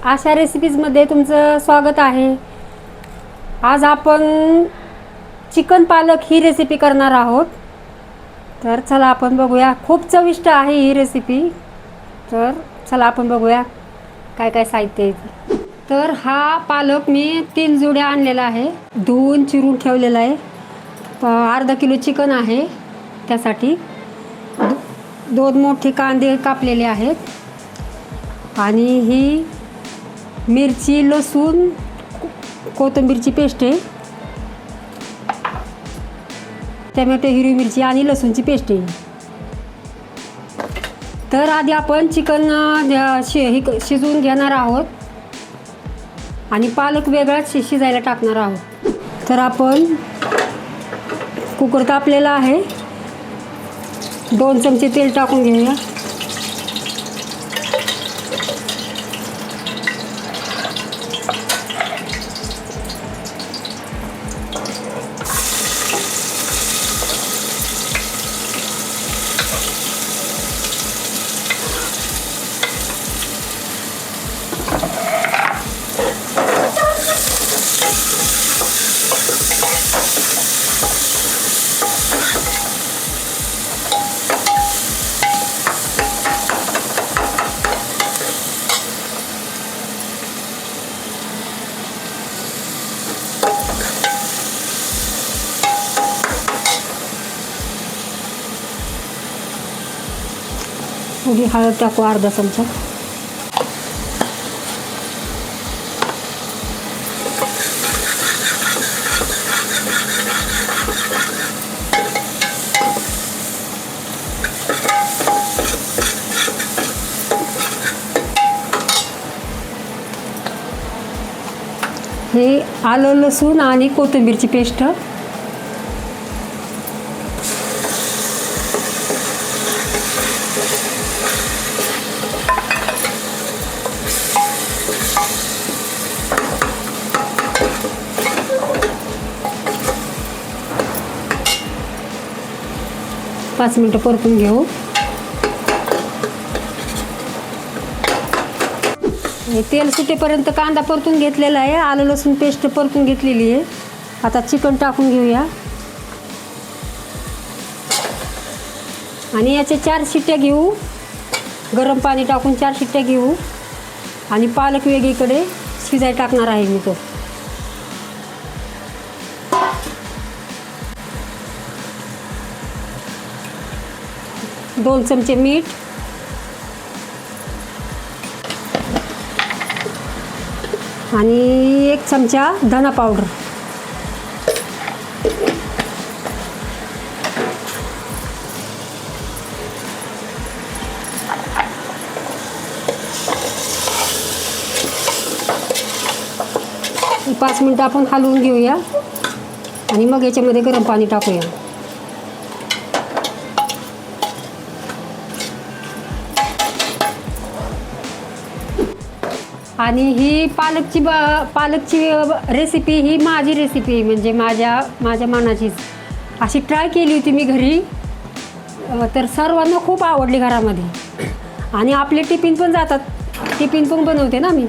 आशा रेसिपीजमध्ये तुमचं स्वागत आहे। आज आपण चिकन पालक ही रेसिपी करणार आहोत। तर चला आपण बघूया, खूप चविष्ट आहे ही रेसिपी। तर चला आपण बघूया काय काय साहित्य आहे। तर हा पालक मी 3 जुड्या आणलेला आहे, धुवून चिरून ठेवलेला आहे। अर्धा किलो चिकन आहे, त्यासाठी 2 मोठे कांदे कापलेले आहेत आणि ही मिरची, लसूण, कोथिंबीरची पेस्ट आहे, टोमॅटो, हिरवी मिरची आणि लसूणची पेस्ट आहे। तर आधी आपण चिकन शिजवून घेणार आहोत आणि पालक वेगळाच शिजायला टाकणार आहोत। तर आपण कुकर तापलेला आहे, 2 चमचे तेल टाकून घेऊया। थोडी हळद टाकू, अर्धा चमचा। हे आलं, लसूण आणि कोथिंबीरची पेस्ट। पाच मिनिटं परतून घेऊ। तेल सुटेपर्यंत कांदा परतून घेतलेला आहे, आलं लसूण पेस्ट परतून घेतलेली आहे। आता चिकन टाकून घेऊया आणि याचे 4 शिट्ट्या घेऊ। गरम पाणी टाकून 4 शिट्ट्या घेऊ आणि पालक वेगळीकडे शिजायला टाकणार आहे मी तो। दोन चमचे मीठ, आणि 1 चमचा धना पावडर। हे 5 मिनिटं आपण हलवून घेऊया आणि मग याच्यामध्ये गरम पाणी टाकूया। आणि ही पालकची रेसिपी ही माझी रेसिपी, म्हणजे माझ्या मनाचीच। अशी ट्राय केली होती मी घरी, तर सर्वांना खूप आवडली घरामध्ये। आणि आपले टिफिन पण जातात, टिफिन पण बनवते ना मी,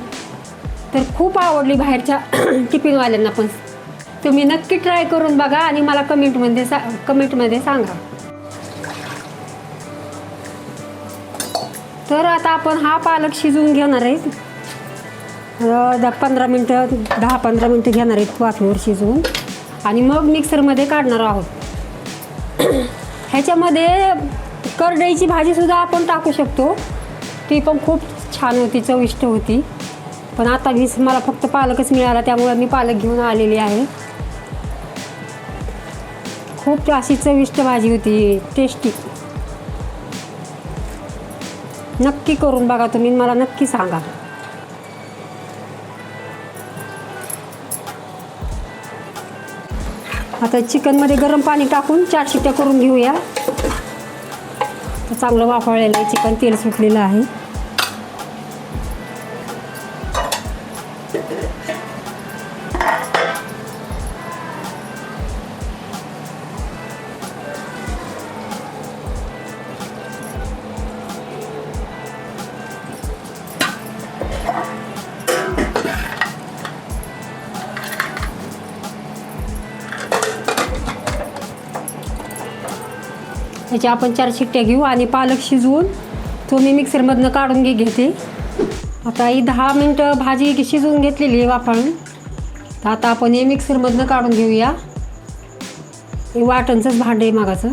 तर खूप आवडली बाहेरच्या टिफिनवाल्यांना पण। तुम्ही नक्की ट्राय करून बघा आणि मला कमेंटमध्ये सांगा। तर आता आपण हा पालक शिजवून घेणार आहे। 10-15 मिनटं घेणार आहेत वाफेवर शिजवून, आणि मग मिक्सरमध्ये काढणार आहोत। ह्याच्यामध्ये करडईची भाजीसुद्धा आपण टाकू शकतो, ती पण खूप छान होती, चविष्ट होती। पण आता मला फक्त पालकच मिळाला, त्यामुळे मी पालक घेऊन आलेली आहे। खूप अशी चविष्ट भाजी होती, टेस्टी। नक्की करून बघा तुम्ही, मला नक्की सांगा। आता चिकनमध्ये गरम पाणी टाकून 4 शिट्ट्या करून घेऊया। तर चांगलं वाफवलेलं आहे चिकन, तेल सुटलेलं आहे। त्याची आपण 4 शिट्ट्या घेऊ आणि पालक शिजवून तो मी मिक्सरमधनं काढून घेते. आता ही 10 मिनटं भाजी शिजवून घेतलेली आहे वाफाळून. तर आता आपण हे मिक्सरमधनं काढून घेऊया. हे वाटणचंच भांडं आहे मागाचं.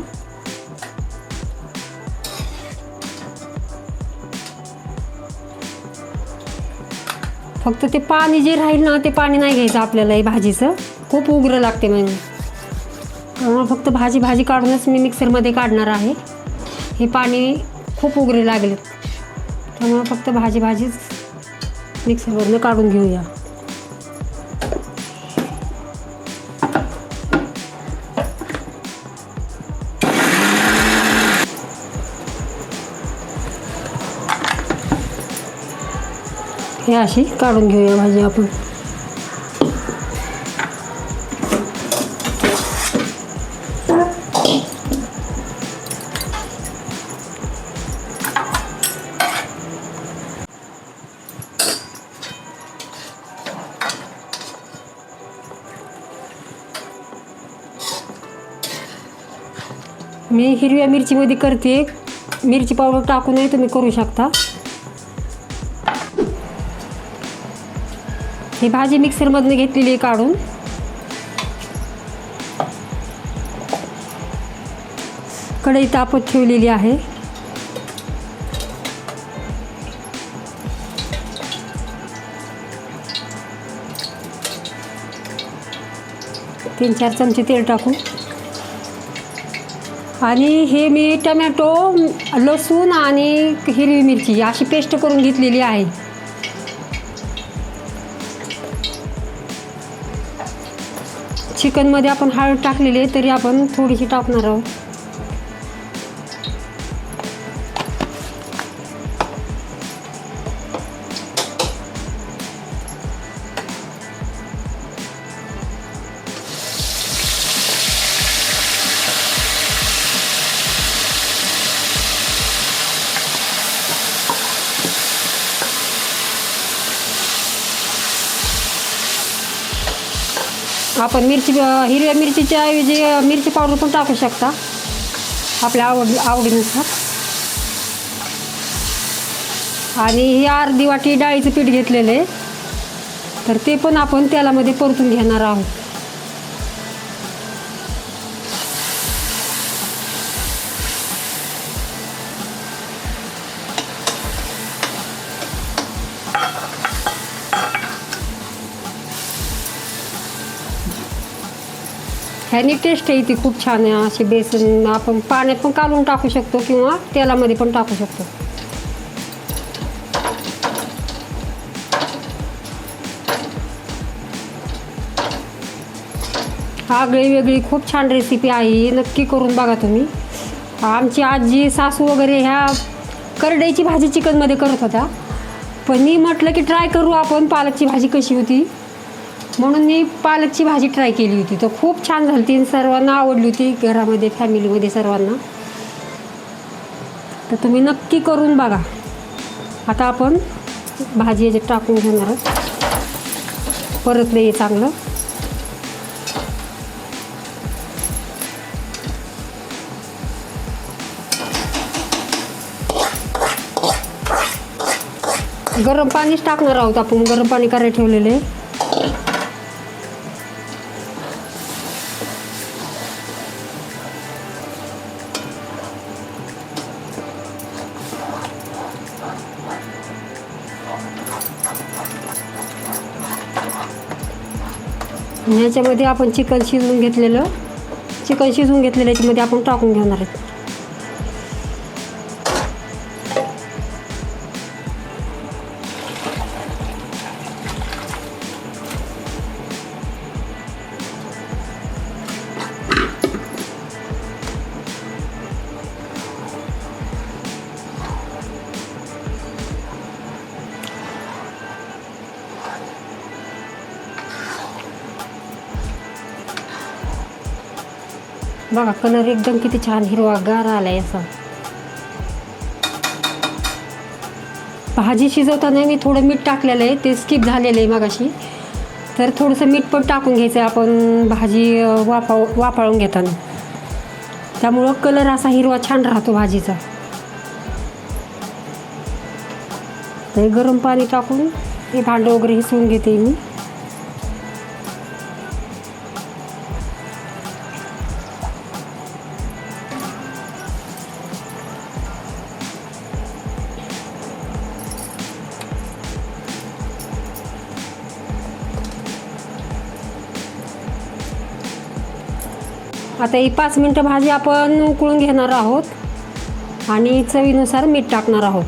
फक्त ते पाणी जे राहील ना ते पाणी नाही घ्यायचं आपल्याला. हे भाजीचं खूप उग्र लागते म्हणजे, त्यामुळे फक्त भाजी काढूनच मी मिक्सरमध्ये काढणार आहे. हे पाणी खूप उग्रे लागले, त्यामुळे फक्त भाजीच मिक्सरवरनं काढून घेऊया. हे अशी काढून घेऊया भाजी आपण. मी हिरव्या मिरचीमध्ये करते. मिरची पावडर टाकूनही तुम्ही करू शकता. ही भाजी मिक्सरमधनं घेतलेली आहे काढून. कढई तापत ठेवलेली आहे. तीन 4 चमचे तेल टाकू. आणि हे मी टमॅटो, लसूण आणि हिरवी मिरची अशी पेस्ट करून घेतलेली आहे. चिकनमध्ये आपण हळद टाकलेली आहे, तरी आपण थोडीशी टाकणार आहोत. आपण हिरव्या मिरचीच्या ऐवजी मिरची पावडर पण टाकू शकता आपल्या आवडीनुसार. आणि ही अर्धी वाटी डाळीचं पीठ घेतलेलं आहे, तर ते पण आपण तेलामध्ये परतून घेणार आहोत. ह्यानी टेस्ट येते खूप छान आहे. अशी बेसन आपण पाण्यात पण काढून टाकू शकतो किंवा तेलामध्ये पण टाकू शकतो. आगळी वेगळी खूप छान रेसिपी आहे, नक्की करून बघा तुम्ही. आमची आजी सासू वगैरे ह्या करडईची भाजी चिकनमध्ये करत होत्या, पण मी म्हटलं की ट्राय करू आपण पालकची भाजी कशी होती, म्हणून मी पालकची भाजी ट्राय केली होती. तर खूप छान झाली ती, सर्वांना आवडली होती घरामध्ये, फॅमिलीमध्ये सर्वांना. तर तुम्ही नक्की करून बघा. आता आपण भाजी याच्यात टाकून घेणार आहोत. परतलं हे चांगलं. गरम पाणीच टाकणार आहोत आपण. गरम पाणी करायला ठेवलेले. ह्याच्यामध्ये आपण चिकन शिजवून घेतलेलं याच्यामध्ये आपण टाकून घेणार आहेत. बघा कलर एकदम किती छान हिरवागार आलाय असा. भाजी शिजवताना मी थोडं मीठ टाकलेलं आहे, ते स्किप झालेलं आहे मगाशी. तर थोडंसं मीठ पण टाकून घ्यायचं आहे आपण भाजी वाफाळून घेताना. त्यामुळं कलर असा हिरवा छान राहतो भाजीचा. तर गरम पाणी टाकून हे भांडं वगैरे हिसवून घेते मी. आता ही 5 मिनटं भाजी आपण उकळून घेणार आहोत आणि चवीनुसार मीठ टाकणार आहोत.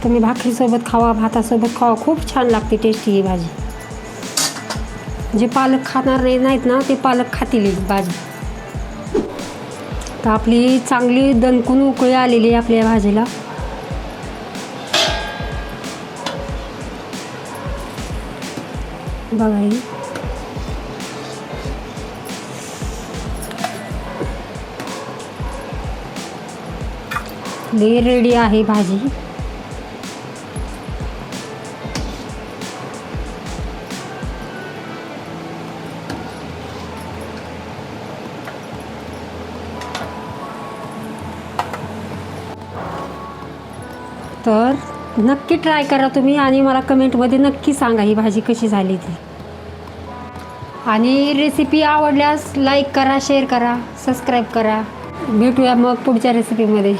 तुम्ही भाकरीसोबत खावा, भातासोबत खावा, खूप छान लागते, टेस्टी ही भाजी. जे पालक खाणार नाहीत ना ते पालक खातील ही भाजी. तर आपली चांगली दणकून उकळी आलेली आहे आपल्या भाजीला. बघा ही रेडी आहे भाजी. तर नक्की ट्राय करा तुम्ही आणि मला कमेंटमध्ये नक्की सांगा ही भाजी कशी झाली ती. आणि रेसिपी आवडल्यास लाईक करा, शेअर करा, सबस्क्राईब करा. भेटूया मग पुढच्या रेसिपीमध्ये.